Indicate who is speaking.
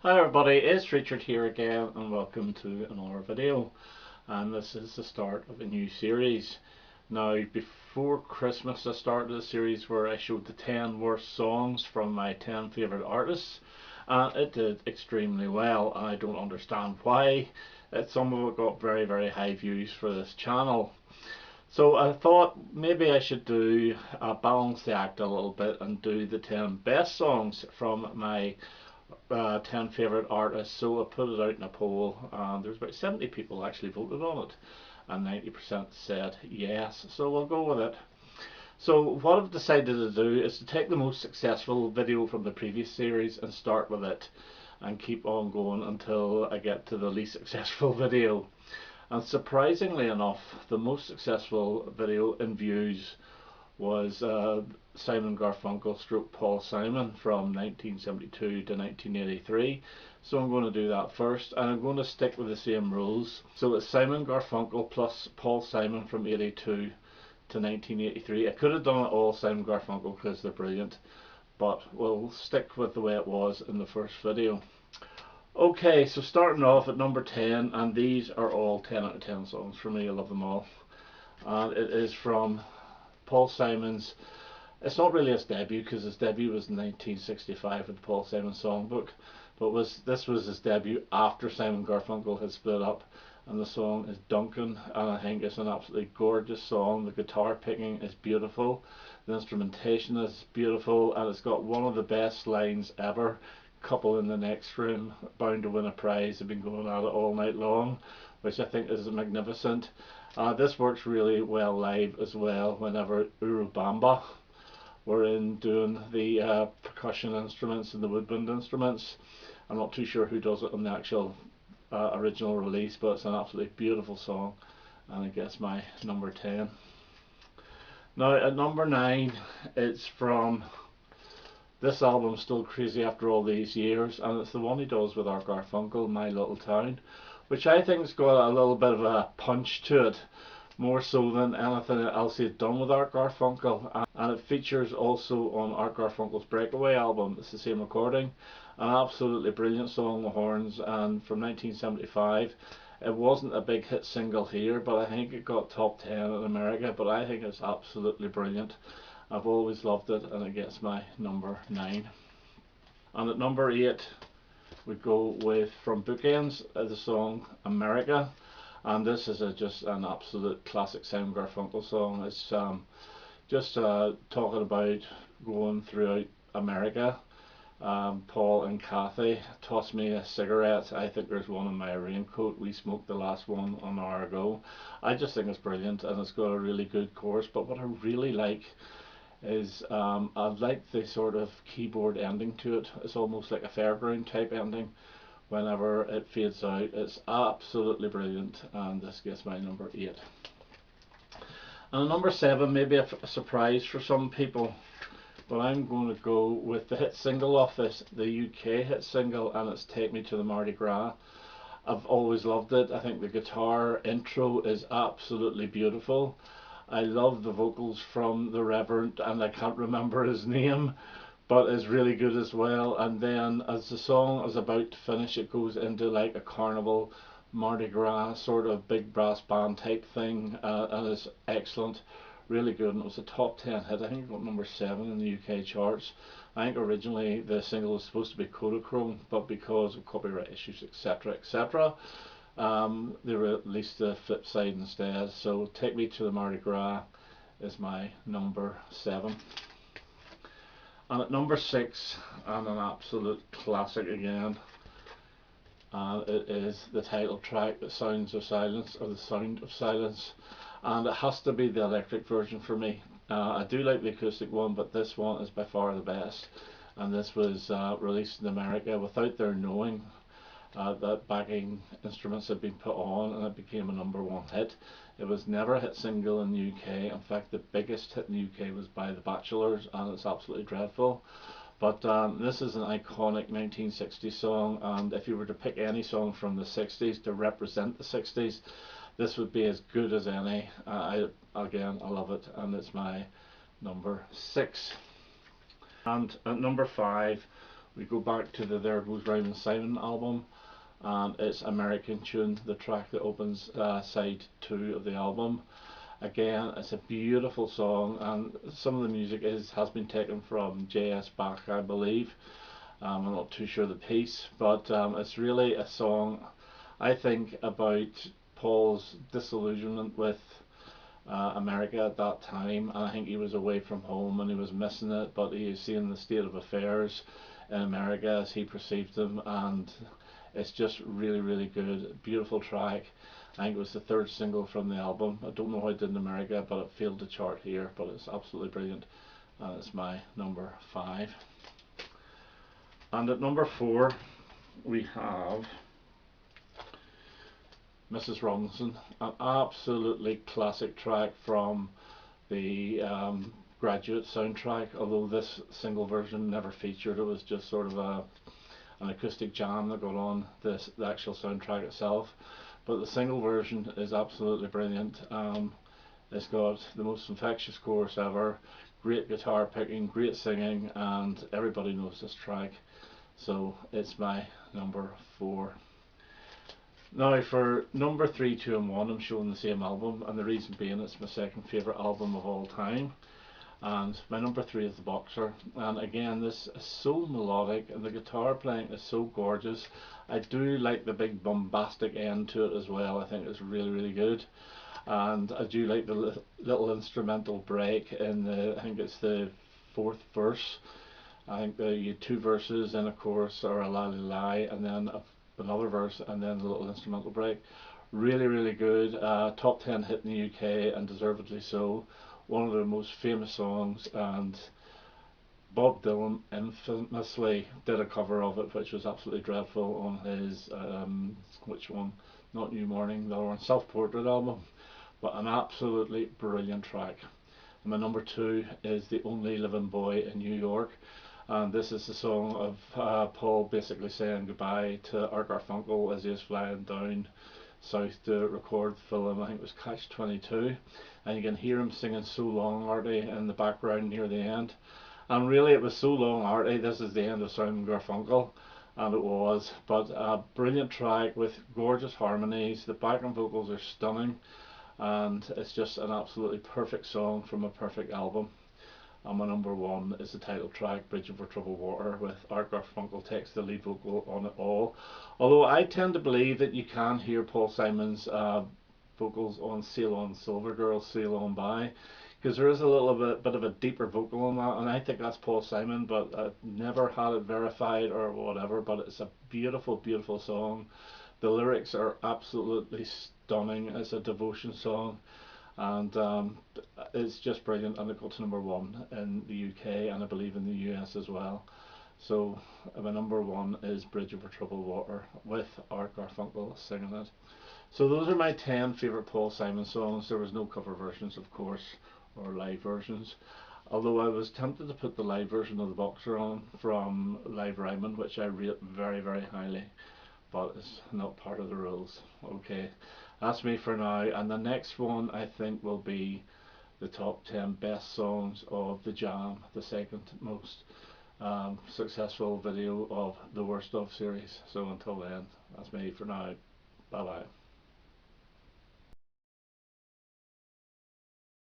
Speaker 1: Hi everybody, it's Richard here again and welcome to another video, and this is the start of a new series. Now before Christmas I started a series where I showed the 10 worst songs from my 10 favourite artists, and it did extremely well. I don't understand why. Some of it got very high views for this channel. So I thought maybe I should do balance the act a little bit and do the 10 best songs from my 10 favourite artists. So I put it out in a poll, and there's about 70 people actually voted on it, and 90% said yes, so we'll go with it. So what I've decided to do is to take the most successful video from the previous series and start with it and keep on going until I get to the least successful video. And surprisingly enough, the most successful video in views was Simon Garfunkel stroke Paul Simon from 1972 to 1983. So I'm going to do that first, and I'm going to stick with the same rules. So it's Simon Garfunkel plus Paul Simon from 82 to 1983. I could have done it all Simon Garfunkel because they're brilliant, but we'll stick with the way it was in the first video. Okay, so starting off at number 10, and these are all 10 out of 10 songs for me. I love them all. And it is from Paul Simon's, it's not really his debut because his debut was in 1965 with the Paul Simon Songbook, but this was his debut after Simon Garfunkel had split up, and the song is Duncan, and I think it's an absolutely gorgeous song. The guitar picking is beautiful, the instrumentation is beautiful, and it's got one of the best lines ever. Couple in the next room, bound to win a prize, have been going at it all night long, which I think is magnificent. This works really well live as well whenever Urubamba were in doing the percussion instruments and the woodwind instruments. I'm not too sure who does it on the actual original release, but it's an absolutely beautiful song, and it gets my number 10. Now at number 9, it's from this album, Still Crazy After All These Years, and it's the one he does with Art Garfunkel, My Little Town, which I think has got a little bit of a punch to it, more so than anything else he'd done with Art Garfunkel, and it features also on Art Garfunkel's Breakaway album. It's the same recording, an absolutely brilliant song, The Horns, and from 1975. It wasn't a big hit single here, but I think it got top 10 in America, but I think it's absolutely brilliant. I've always loved it, and it gets my number 9. And at number 8 we go with, from Bookends, the song America, and this is just an absolute classic Simon Garfunkel song. It's just talking about going throughout America. Paul and Kathy tossed me a cigarette. I think there's one in my raincoat. We smoked the last one an hour ago. I just think it's brilliant, and it's got a really good chorus, but what I really like is I like the sort of keyboard ending to it. It's almost like a fairground type ending whenever it fades out. It's absolutely brilliant, and this gets my number 8. And number 7, maybe a surprise for some people, but I'm going to go with the hit single off this, the UK hit single, and it's Take Me to the Mardi Gras. I've always loved it. I think the guitar intro is absolutely beautiful. I love the vocals from the Reverend, and I can't remember his name, but it's really good as well. And then as the song is about to finish, it goes into like a carnival, Mardi Gras sort of big brass band type thing, and it's excellent, really good. And it was a top 10 hit. I think it got number 7 in the UK charts. I think originally the single was supposed to be Kodachrome, but because of copyright issues, etc., they released the flip side instead. So Take Me to the Mardi Gras is my number 7. And at number 6, and an absolute classic again, it is the title track, The Sounds of Silence, or The Sound of Silence, and it has to be the electric version for me. I do like the acoustic one, but this one is by far the best, and this was released in America without their knowing. That backing instruments had been put on, and it became a number 1 hit. It was never a hit single in the UK. In fact, the biggest hit in the UK was by The Bachelors, and it's absolutely dreadful. But this is an iconic 1960s song, and if you were to pick any song from the 60s to represent the 60s, this would be as good as any. Again, I love it, and it's my number 6. And at number 5 We go back to the There Goes Round and Simon album, and it's American Tune, the track that opens side 2 of the album. Again, it's a beautiful song, and some of the music has been taken from J.S. Bach, I believe. I'm not too sure the piece, but it's really a song, I think, about Paul's disillusionment with America at that time, and I think he was away from home and he was missing it, but he is seeing the state of affairs in America as he perceived them, and it's just really, really good, beautiful track. I think it was the 3rd single from the album. I don't know how it did in America, but it failed to chart here, but it's absolutely brilliant, and it's my number 5. And at number 4 we have Mrs. Robinson, an absolutely classic track from the Graduate soundtrack, although this single version never featured. It was just sort of an acoustic jam that got on the actual soundtrack itself. But the single version is absolutely brilliant. It's got the most infectious chorus ever, great guitar picking, great singing, and everybody knows this track. So it's my number 4. Now for number 3, 2 and 1 I'm showing the same album, and the reason being it's my second favourite album of all time. And my number 3 is The Boxer, and again this is so melodic and the guitar playing is so gorgeous. I do like the big bombastic end to it as well. I think it's really, really good, and I do like the little instrumental break in the, I think it's the 4th verse. I think you had 2 verses and a chorus or a la la la, and then another verse and then a little instrumental break. Really, really good. Top 10 hit in the UK, and deservedly so. One of the most famous songs, and Bob Dylan infamously did a cover of it, which was absolutely dreadful, on his which one? Not New Morning, the other one, Self Portrait album. But an absolutely brilliant track. And my number 2 is The Only Living Boy in New York. And this is the song of Paul basically saying goodbye to Art Garfunkel as he is flying down south to record the film. I think it was Catch 22, and you can hear him singing So Long Artie in the background near the end. And really it was So Long Artie, this is the end of Simon Garfunkel, and it was. But a brilliant track with gorgeous harmonies, the backing vocals are stunning, and it's just an absolutely perfect song from a perfect album. And my number 1 is the title track, Bridge Over Troubled Water, with Art Garfunkel takes the lead vocal on it all. Although I tend to believe that you can hear Paul Simon's vocals on Sail On Silver Girl, Sail On By, because there is a little bit of a deeper vocal on that, and I think that's Paul Simon, but I've never had it verified or whatever. But it's a beautiful, beautiful song. The lyrics are absolutely stunning. It's a devotion song, and it's just brilliant, and it got to number 1 in the UK and I believe in the US as well. So my number 1 is Bridge Over Troubled Water with Art Garfunkel singing it. So those are my 10 favourite Paul Simon songs. There was no cover versions, of course, or live versions, although I was tempted to put the live version of The Boxer on from Live Ryman, which I rate very, very highly, but it's not part of the rules. Okay, that's me for now, and the next one I think will be the top 10 best songs of The Jam, the second most successful video of the Worst Of series. So until then, that's me for now. Bye bye.